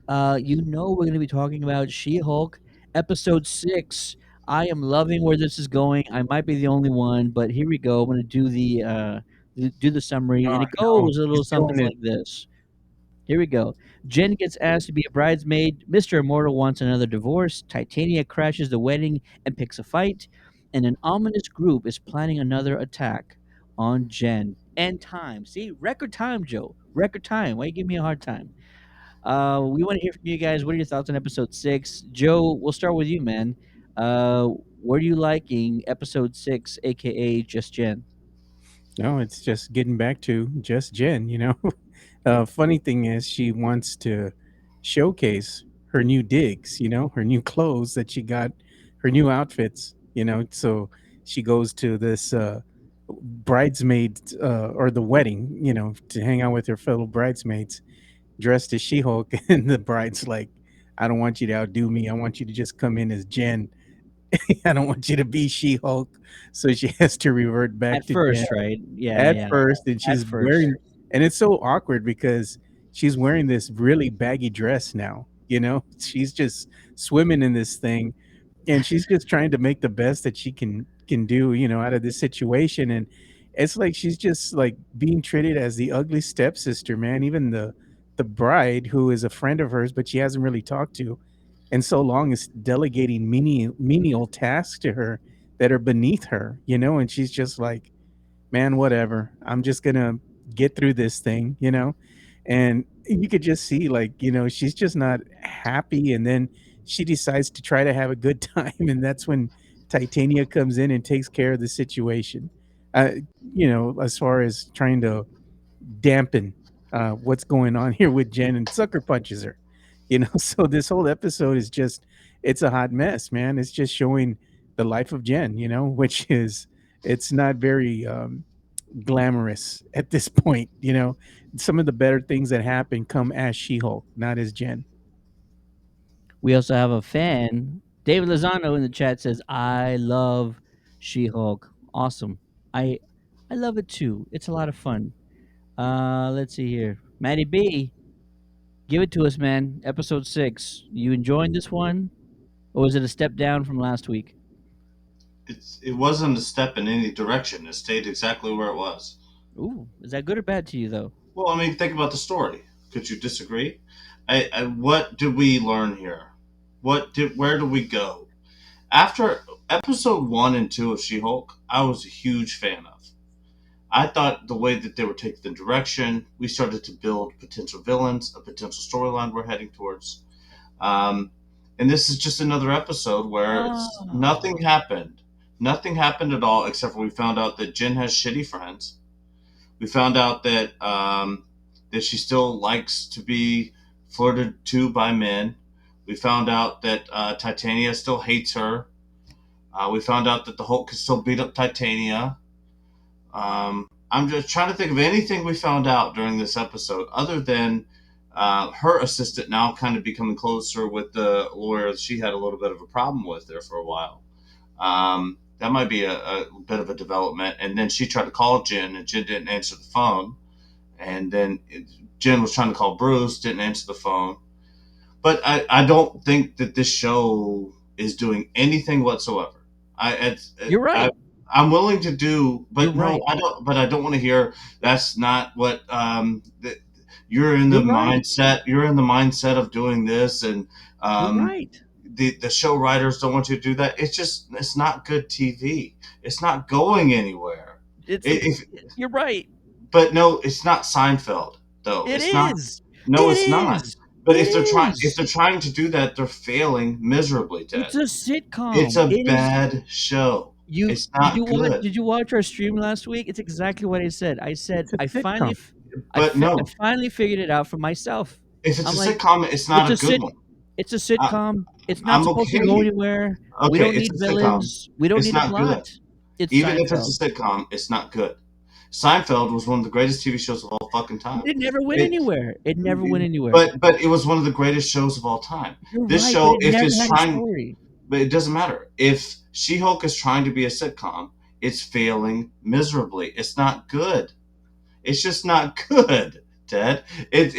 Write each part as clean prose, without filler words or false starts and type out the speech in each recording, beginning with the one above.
We're going to be talking about She-Hulk episode 6. I am loving where this is going. I might be the only one, but here we go. I'm going to do the summary, and Oh it no, goes a little he's something doing it. like this. Here we go. Jen gets asked to be a bridesmaid. Mr. Immortal wants another divorce. Titania crashes the wedding and picks a fight. And an ominous group is planning another attack on Jen. End time. See, record time, Joe. Record time. Why you give me a hard time? We want to hear from you guys. What are your thoughts on episode 6? Joe, we'll start with you, man. Uh, what are you liking episode 6, aka Just Jen? No, it's just getting back to just Jen. Funny thing is, she wants to showcase her new digs. Her new clothes that she got, her new outfits. So she goes to this bridesmaid or the wedding. To hang out with her fellow bridesmaids, dressed as She-Hulk, and the bride's like, "I don't want you to outdo me. I want you to just come in as Jen. I don't want you to be She-Hulk." So she has to revert back At to Jen first, right? Yeah, at yeah. first, and At she's first. wearing, and it's so awkward because she's wearing this really baggy dress now. She's just swimming in this thing, and she's just trying to make the best that she can do, out of this situation. And it's like she's just like being treated as the ugly stepsister, man. Even the bride, who is a friend of hers, but she hasn't really talked to and so long, is delegating menial tasks to her that are beneath her, and she's just like, man, whatever. I'm just gonna get through this thing, And you could just see, like, she's just not happy. And then she decides to try to have a good time, and that's when Titania comes in and takes care of the situation. Uh, as far as trying to dampen what's going on here with Jen, and sucker punches her. So this whole episode is just, it's a hot mess, man. It's just showing the life of Jen, which is, it's not very glamorous at this point. Some of the better things that happen come as She-Hulk, not as Jen. We also have a fan, David Lozano, in the chat says, "I love She-Hulk. Awesome. I I love it too. It's a lot of fun." Let's see here. Matty B, give it to us, man. Episode 6. You enjoying this one, or was it a step down from last week? It wasn't a step in any direction. It stayed exactly where it was. Ooh, is that good or bad to you though? Well, I mean, think about the story. Could you disagree? What did we learn here? Where do we go? After episode 1 and 2 of She-Hulk, I was a huge fan of. I thought the way that they were taking the direction, we started to build potential villains, a potential storyline we're heading towards. Um, and this is just another episode where Oh. nothing happened. Nothing happened at all except for we found out that Jen has shitty friends. We found out that she still likes to be flirted to by men. We found out that Titania still hates her. We found out that the Hulk can still beat up Titania. I'm just trying to think of anything we found out during this episode other than her assistant now kind of becoming closer with the lawyer she had a little bit of a problem with there for a while. That might be a bit of a development. And then she tried to call Jen, and Jen didn't answer the phone. And then Jen was trying to call Bruce, didn't answer the phone. But I don't think that this show is doing anything whatsoever. I it's, You're I right. I'm willing to do, You're but no, right. I don't. But I don't want to hear. That's not what. You're in the You're right. mindset. You're in the mindset of doing this, and You're um, right. the show writers don't want you to do that. It's not good TV. It's not going anywhere. It's the If You're right. but no, it's not Seinfeld though. It It's not. is. No, It it's not. is. But It if is. they're trying to do that, they're failing miserably, It's Ted. a It's sitcom. a It is. bad show. You It's not good. did you watch our stream last week? It's exactly what I said. I said It's a sitcom. But I no, finally figured it out for myself. if it's I'm a like, sitcom, it's not it's a a good sit one. it's a I, sitcom. It's not I'm supposed to go okay. anywhere. We Okay, don't it's need a sitcom. villains. We don't It's need a not good. plot. It's Even if it's Seinfeld. a sitcom, it's not good. Seinfeld was one of the greatest TV shows of all fucking But time. it never went It, anywhere. It never went anywhere. but it was one of the greatest shows of all time. You're This right, but show, it if never it's had a trying, story. but it doesn't matter. If She-Hulk is trying to be a sitcom, it's failing miserably. It's not good. It's just not good, Ted. It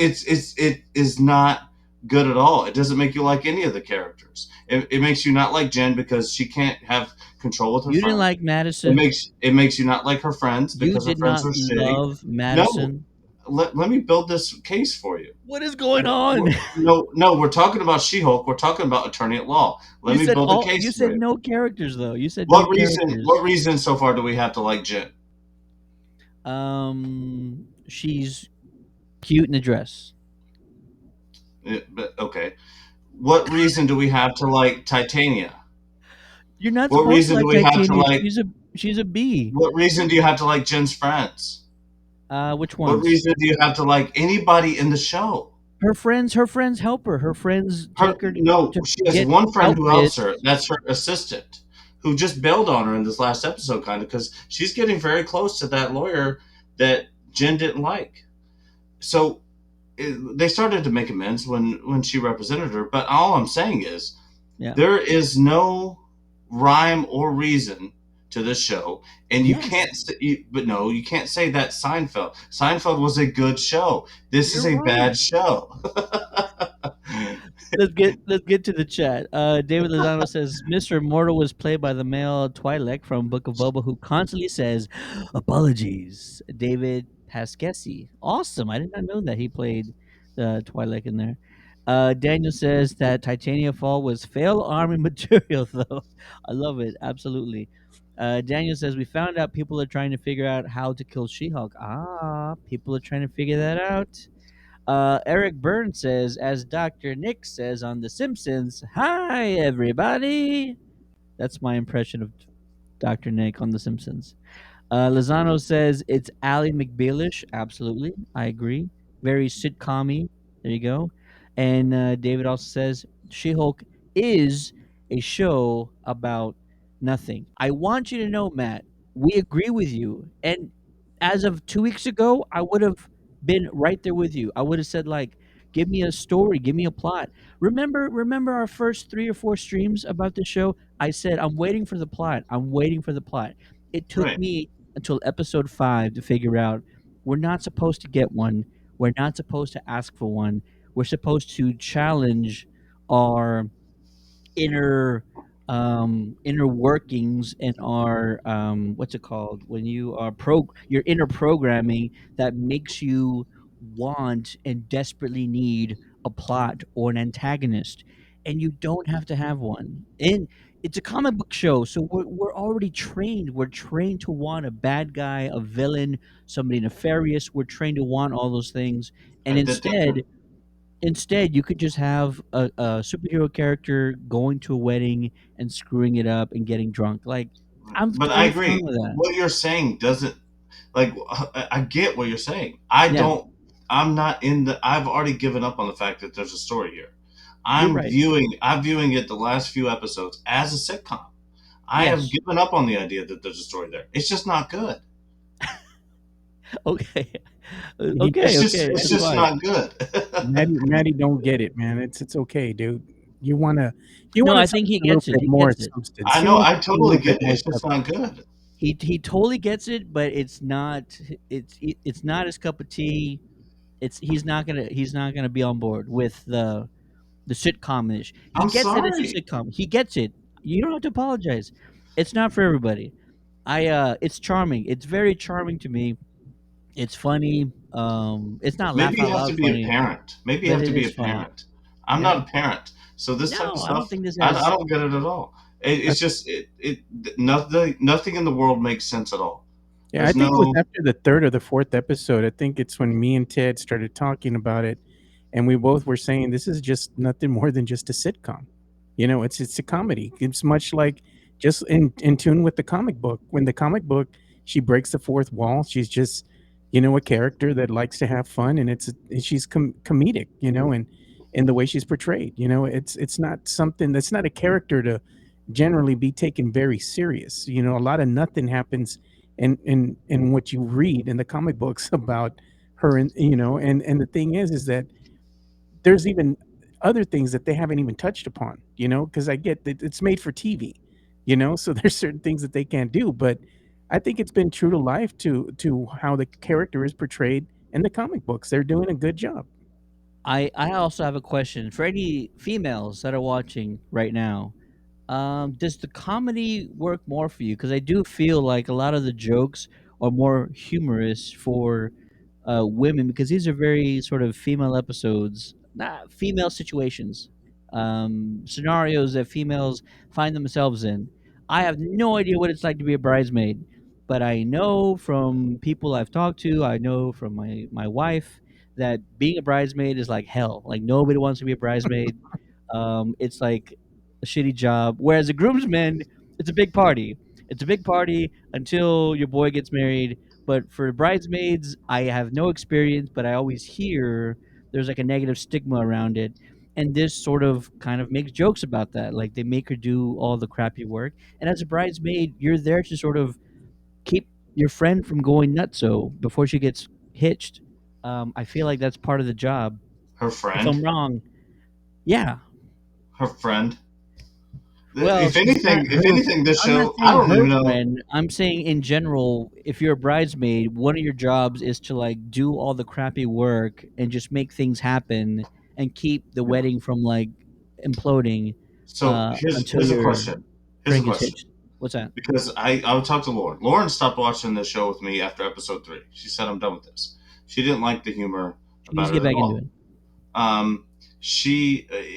is not. good at all. It doesn't make you like any of the characters. It makes you not like Jen because she can't have control with her You didn't friends. like It Madison. makes you not like her friends You because her did friends not are shitty. love No, Madison. let me build this case for you. What is going on? No, we're talking about She-Hulk. We're talking about Attorney at Law. Let me build a You case for said you. no characters though. You said no What reason? characters. What reason so far do we have to like Jen? She's cute in a dress. But okay, what reason do we have to like Titania? You're not What supposed to reason do like we have to Titania. like? She's a bee. What reason do you have to like Jen's friends? Which What ones? reason do you have to like anybody in the show? Her friends help her. Her friends Her take her no, to she has get one friend who helps her. outfits. That's her assistant, who just bailed on her in this last episode, kind of because she's getting very close to that lawyer that Jen didn't like. So they started to make amends when she represented her. But all I'm saying is Yeah. there is no rhyme or reason to this show, and you can't. Yes, But no, you can't say that Seinfeld. Seinfeld was a good show. This is you're a right. bad show. Let's get to the chat. David Lozano says Mr. Immortal was played by the male Twi'lek from Book of Boba, who constantly says apologies. David Pasquesi. Awesome. I did not know that he played the Twi'lek in there. Daniel says that Titania Fall was fail army material, though. I love it. Absolutely. Daniel says we found out people are trying to figure out how to kill She-Hulk. Ah, people are trying to figure that out. Eric Byrne says, as Dr. Nick says on The Simpsons, hi, everybody. That's my impression of Dr. Nick on The Simpsons. Lozano says it's Ally McBealish. Absolutely. I agree. Very sitcom. There you go. And David also says She Hulk is a show about nothing. I want you to know, Matt, we agree with you. And as of 2 weeks ago, I would have been right there with you. I would have said, like, give me a story, give me a plot. Remember our first 3 or 4 streams about the show? I said, I'm waiting for the plot. I'm waiting for the plot. It took Right. me until episode 5 to figure out we're not supposed to get one. We're not supposed to ask for one. We're supposed to challenge our inner inner workings and our what's it called when you are your inner programming that makes you want and desperately need a plot or an antagonist, and you don't have to have one. And it's a comic book show, so we're already trained. We're trained to want a bad guy, a villain, somebody nefarious. We're trained to want all those things, and That they can, instead, you could just have a superhero character going to a wedding and screwing it up and getting drunk. Like, I'm but I totally fine agree. with that. What you're saying doesn't like. I get what you're saying. I Yeah, don't. I'm not in the. I've already given up on the fact that there's a story here. you're right. I'm viewing it the last few episodes as a sitcom. I have Yes. given up on the idea that there's a story there. It's just not good. Okay. He Okay. Okay. It's That's just fine. not good. Maddie don't get it, man. It's okay, dude. You wanna you No, wanna I something think he a little gets it. bit He more gets it. substance. I You know. want I something a totally little bit get it. more It's just not substance. good. He totally gets it, but it's not his cup of tea. It's he's not gonna be on board with the sitcom ish. He I'm gets that it's a sorry. sitcom. He gets it. You don't have to apologize. It's not for everybody. It's charming. It's very charming to me. It's funny. It's not laugh Maybe you out have to loud be a funny, parent. Maybe you but have to it be is a funny. parent. I'm Yeah. not a parent, so this type of No, I don't stuff, think this I has. don't get it at all. I, It's just nothing in the world makes sense at all. yeah, I There's think it was no after the third or the fourth episode. I think it's when me and Ted started talking about it, and we both were saying this is just nothing more than just a sitcom. It's a comedy. It's much like just in tune with the comic book. When the comic book, she breaks the fourth wall. She's just a character that likes to have fun, and she's comedic. And the way she's portrayed. It's not something that's not a character to generally be taken very serious. A lot of nothing happens in what you read in the comic books about her, and the thing is that there's even other things that they haven't even touched upon, because I get that it's made for TV, so there's certain things that they can't do, but I think it's been true to life to how the character is portrayed in the comic books. They're doing a good job. I also have a question for any females that are watching right now. Does the comedy work more for you? Because I do feel like a lot of the jokes are more humorous for women because these are very sort of female episodes, not female situations, scenarios that females find themselves in. I have no idea what it's like to be a bridesmaid, but I know from people I've talked to, I know from my wife that being a bridesmaid is like hell. Like nobody wants to be a bridesmaid. It's like a shitty job. Whereas a groomsman, it's a big party. It's a big party until your boy gets married. But for bridesmaids, I have no experience, but I always hear there's like a negative stigma around it. And this sort of kind of makes jokes about that. Like they make her do all the crappy work. And as a bridesmaid, you're there to sort of keep your friend from going nutso before she gets hitched. I feel like that's part of the job. Her If friend, I'm wrong, yeah. her friend. Well, she's not If her anything, this I'm not show, I saying don't her even know. friend, I'm saying in general, if you're a bridesmaid, one of your jobs is to, like, do all the crappy work and just make things happen and keep the Yeah. wedding from, like, imploding, So until here's a your question. Here's a friend gets question. hitched. What's that? Because I would talk to Lauren. Lauren stopped watching this show with me after episode 3. She said I'm done with this. She didn't like the humor She needs about to it get at back into all. it.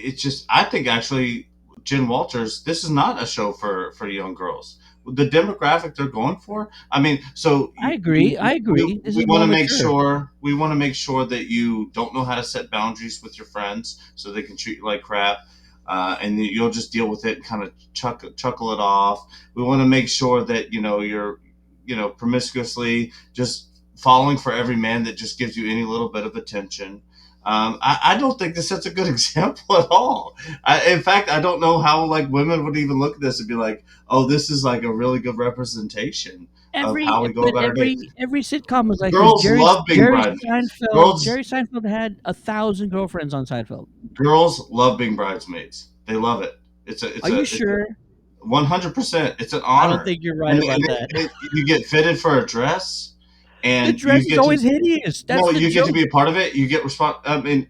It's just I think actually Jen Walters, this is not a show for young girls. The demographic they're going for, I mean, so I agree. This we is want more to make mature. sure that you don't know how to set boundaries with your friends so they can treat you like crap, and you'll just deal with it and kind of chuckle it off. We want to make sure that you're promiscuously just falling for every man that just gives you any little bit of attention. I don't think this sets a good example at all. In fact, I don't know how like women would even look at this and be like, "Oh, this is like a really good representation of how we go about our day." Every sitcom was like this. Girls love being bridesmaids. Jerry Seinfeld had 1,000 girlfriends on Seinfeld. Girls love being bridesmaids. They love it. Are you It's a sure? 100%. It's an I don't honor, think you're right and, about that. you get fitted for a dress, The and dress is always hideous. That's no, the you get to joke. be a part of it. You get I mean,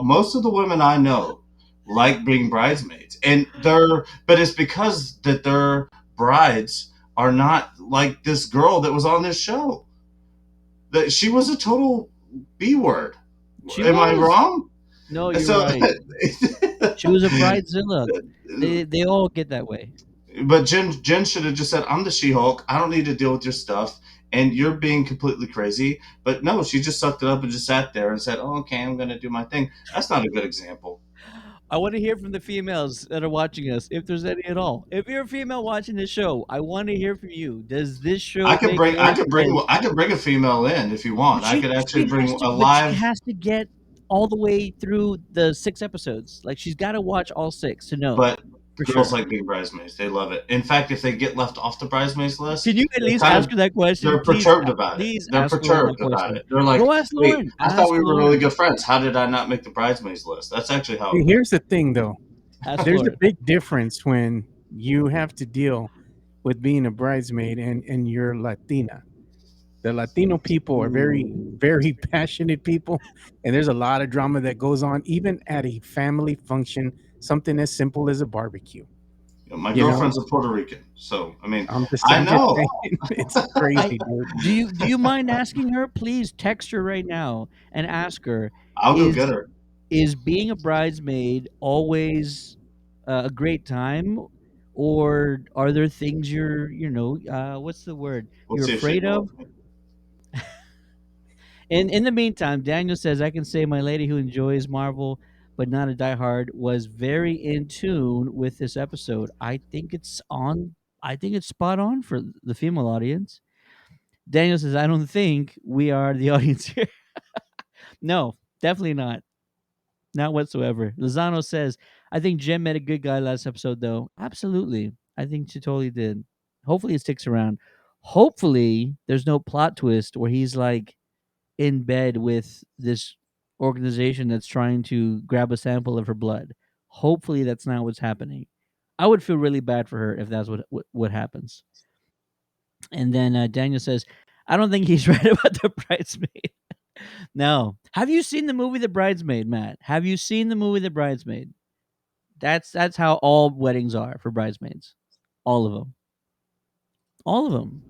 most of the women I know like being bridesmaids, and but it's because that their brides are not like this girl that was on this show. That she was a total B word. She Am I was. wrong? No, you're So, right. She was a bridezilla. They all get that way. but Jen should have just said, "I'm the She-Hulk. I don't need to deal with your stuff." And you're being completely crazy. But no, she just sucked it up and just sat there and said, "Oh, okay, I'm going to do my thing." That's not a good example. I want to hear from the females that are watching us, if there's any at all. If you're a female watching this show, I want to hear from you. Does this show make more sense? I could bring a female in if you want. I could actually bring a But she live. has to get all the way through the 6 episodes. Like she's got to watch all 6 to know But for girls sure. like being bridesmaids. They love it. In fact, if they get left off the bridesmaids list, Can you at they're least kind ask of her that question? they're perturbed about it. Please They're ask Lauren that perturbed about question. it. They're like, Go ask "Wait, Lauren. I thought Ask we were really Lauren. good friends. How did I not make the bridesmaids list?" That's actually how See, it went. here's the thing, though. Ask There's a Lauren. big difference when you have to deal with being a bridesmaid and you're Latina. The Latino people are very, very passionate people, and there's a lot of drama that goes on, even at a family function, something as simple as a barbecue. My You know, girlfriend's a Puerto Rican, so I mean, I I'm just know. saying, it's I crazy, dude. do you mind asking her? Please text her right now and ask her I'll go get is her. is being a bridesmaid always a great time, or are there things what's the word We'll you're see if she afraid can of? love me. And in the meantime, Daniel says, I can say my lady who enjoys Marvel but not a diehard was very in tune with this episode. I think it's spot on for the female audience. Daniel says, I don't think we are the audience here. No, definitely not. Not whatsoever. Lozano says, I think Jem met a good guy last episode, though. Absolutely. I think she totally did. Hopefully it sticks around. Hopefully there's no plot twist where he's like in bed with this organization that's trying to grab a sample of her blood. Hopefully that's not what's happening. I would feel really bad for her if that's what happens. And then Daniel says, I don't think he's right about the bridesmaid. No. Have you seen the movie The Bridesmaid, Matt? Have you seen the movie The Bridesmaid? That's how all weddings are for bridesmaids. All of them. All of them.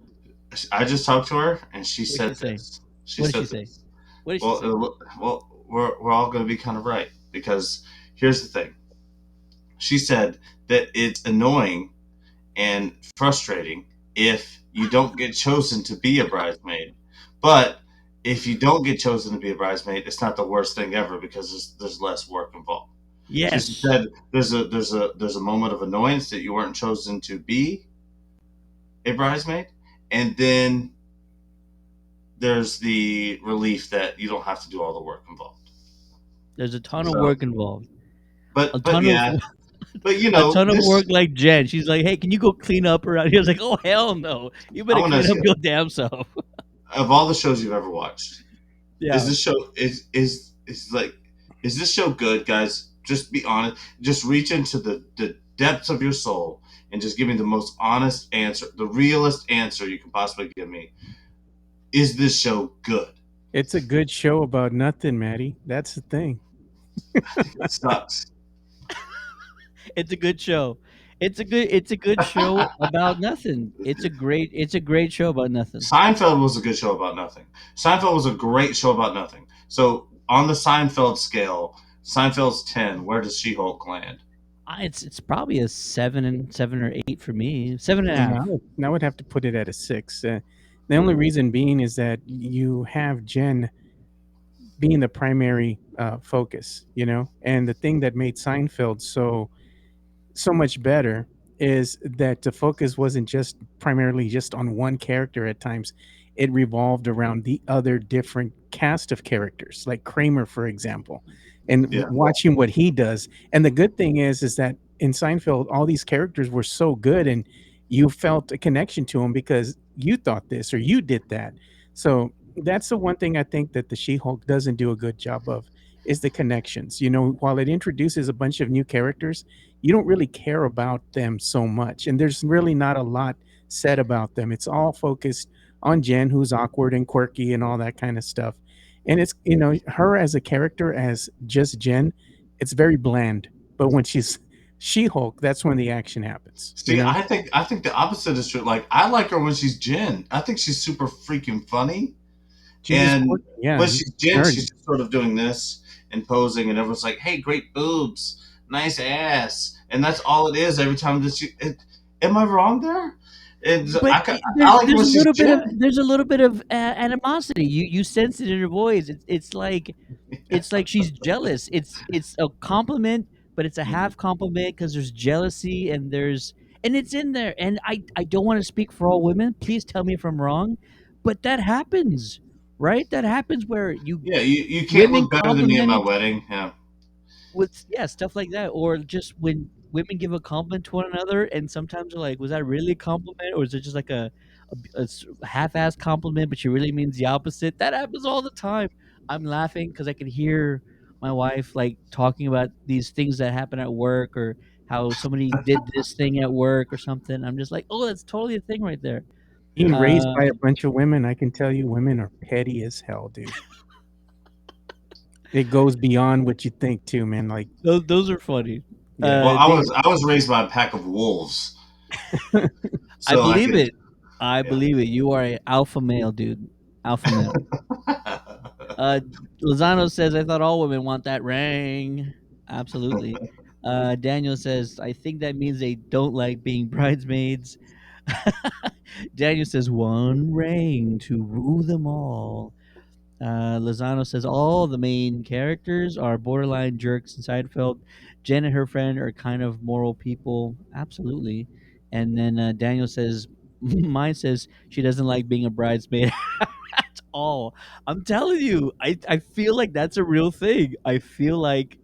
I just talked to her, and she What did she said say? this. She What did she said say? this. What did she Well, say? we're all going to be kind of right because here's the thing. She said that it's annoying and frustrating if you don't get chosen to be a bridesmaid, but if you don't get chosen to be a bridesmaid, it's not the worst thing ever because there's less work involved. She Yes. said there's a moment of annoyance that you weren't chosen to be a bridesmaid, and then there's the relief that you don't have to do all the work involved. There's a ton of So, work involved. A but ton of yeah, but a ton of work this like Jen. She's like, "Hey, can you go clean up around here?" I was like, "Oh hell no. You I better want to clean ask up you, your damn self." of all the shows you've ever watched, is Yeah. this show is like is this show good, guys? Just be honest. Just reach into the depths of your soul and just give me the most honest answer, the realest answer you can possibly give me. Is this show good? It's a good show about nothing, Maddie. That's the thing. It sucks. It's a good show. It's a good show about nothing. It's a great show about nothing. Seinfeld was a good show about nothing. Seinfeld was a great show about nothing. So on the Seinfeld scale, Seinfeld's 10. Where does She-Hulk land? It's probably a 7 or 8 for me. Seven and a And half. I would have to put it at a 6. The only reason being is that you have Jen being the primary focus, you know, and the thing that made Seinfeld so much better is that the focus wasn't just primarily just on one character at times. It revolved around the other different cast of characters, like Kramer, for example, and Yeah. watching what he does. And the good thing is that in Seinfeld, all these characters were so good, and you felt a connection to them because you thought this or you did that. So that's the one thing I think that the She-Hulk doesn't do a good job of is the connections. You know, while it introduces a bunch of new characters, you don't really care about them so much. And there's really not a lot said about them. It's all focused on Jen, who's awkward and quirky and all that kind of stuff. And it's, you know, her as a character, as just Jen, it's very bland. But when she's She Hulk, that's when the action happens, you See, know? I think the opposite is true. Like I like her when she's Jen. I think she's super freaking funny. She's just And quirky. Yeah. when she's Jen, Nerdy. she's just sort of doing this and posing, and everyone's like, "Hey, great boobs, nice ass," and that's all it is every time that she. Am I wrong there? It's, But I like it when she's Jen. there's a little bit of animosity. You sense it in her voice. It's like she's jealous. It's a compliment, but it's a half compliment because there's jealousy and it's in there. And I don't want to speak for all women. Please tell me if I'm wrong, but that happens, right? That happens where Yeah, you can't women look better than me at my compliment wedding. Yeah, with stuff like that, or just when women give a compliment to one another, and sometimes they're like, "Was that really a compliment, or is it just like a half-ass compliment, but she really means the opposite?" That happens all the time. I'm laughing because I can hear my wife like talking about these things that happen at work, or how somebody did this thing at work or something. I'm just like, "Oh, that's totally a thing right there." Being raised by a Um, bunch of women, I can tell you women are petty as hell, dude. It goes beyond what you think, too, man. Like, those are funny. yeah. well, The I was raised by a pack of wolves, I so I believe could. it. I Yeah. believe it. You are a alpha male, dude. Alpha male. Uh, Lozano says, "I thought all women want that ring." Absolutely. Daniel says, "I think that means they don't like being bridesmaids." Daniel says, "One ring to rule them all." Lozano says, "All the main characters are borderline jerks in Seinfeld. Jen and her friend are kind of moral people." Absolutely. And then Daniel says, "Mine says she doesn't like being a bridesmaid at all." I'm telling you, I feel like that's a real thing. I feel like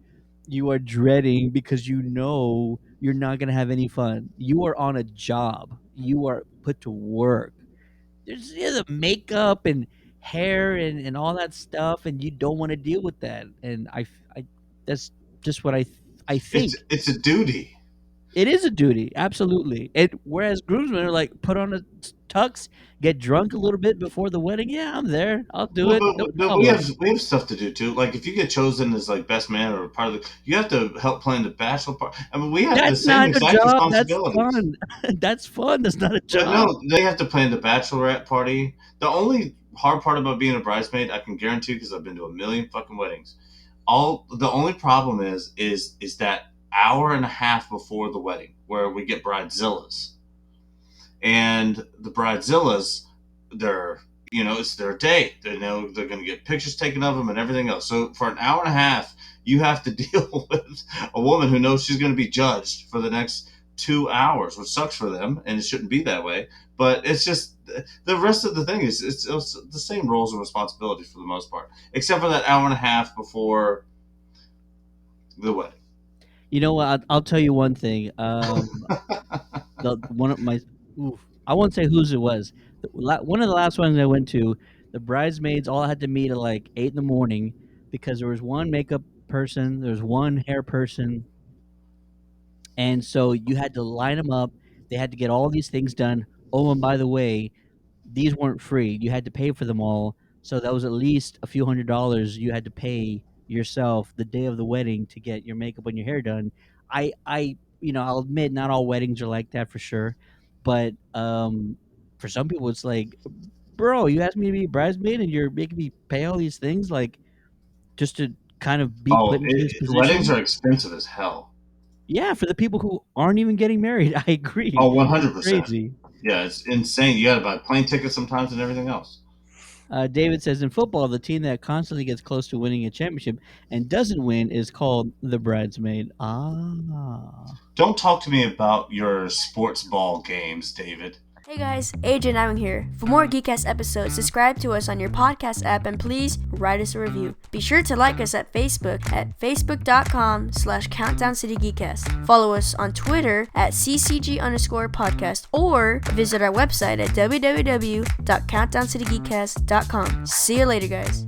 you are dreading because you know you're not going to have any fun. You are on a job, you are put to work. There's the makeup and hair and all that stuff, and you don't want to deal with that. And I that's just what I It's think. it's a duty. It is a duty, absolutely. Whereas groomsmen are like put on a tux, get drunk a little bit before the wedding. Yeah, I'm there. I'll do Well, it. No but problem. we have stuff to do too. Like if you get chosen as like best man or part of the, you have to help plan the bachelor part. I mean, we have the That's same not a exact job. That's responsibilities. fun. That's fun. That's not a But job. no, they have to plan the bachelorette party. The only hard part about being a bridesmaid, I can guarantee, because I've been to a million fucking weddings. The only problem is that hour and a half before the wedding, where we get bridezillas, and the bridezillas, they're it's their day. They know they're going to get pictures taken of them and everything else. So for an hour and a half, you have to deal with a woman who knows she's going to be judged for the next 2 hours, which sucks for them, and it shouldn't be that way. But it's just the rest of the thing is it's the same roles and responsibilities for the most part, except for that hour and a half before the wedding. You know what? I'll tell you one thing. The one of my, oof, I won't say whose it was. One of the last ones I went to, the bridesmaids all had to meet at like 8 in the morning because there was one makeup person, there was one hair person, and so you had to line them up. They had to get all these things done. Oh, and by the way, these weren't free. You had to pay for them all. So that was at least a few $100s you had to pay yourself the day of the wedding to get your makeup and your hair done. I'll admit not all weddings are like that for sure, but for some people it's like, bro, you asked me to be a bridesmaid and you're making me pay all these things like just to kind of be Oh, put into this weddings position. are expensive as hell. Yeah, for the people who aren't even getting married, I agree. Oh, one It's hundred percent. crazy. Yeah, it's insane. You got to buy plane tickets sometimes and everything else. David says in football, the team that constantly gets close to winning a championship and doesn't win is called the bridesmaid. Ah. Don't talk to me about your sports ball games, David. Hey guys, AJ and I'm here. For more GeekCast episodes, subscribe to us on your podcast app and please write us a review. Be sure to like us at Facebook at facebook.com/CountdownCityGeekcast. Follow us on Twitter at ccg_podcast or visit our website at www.countdowncitygeekcast.com. See you later, guys.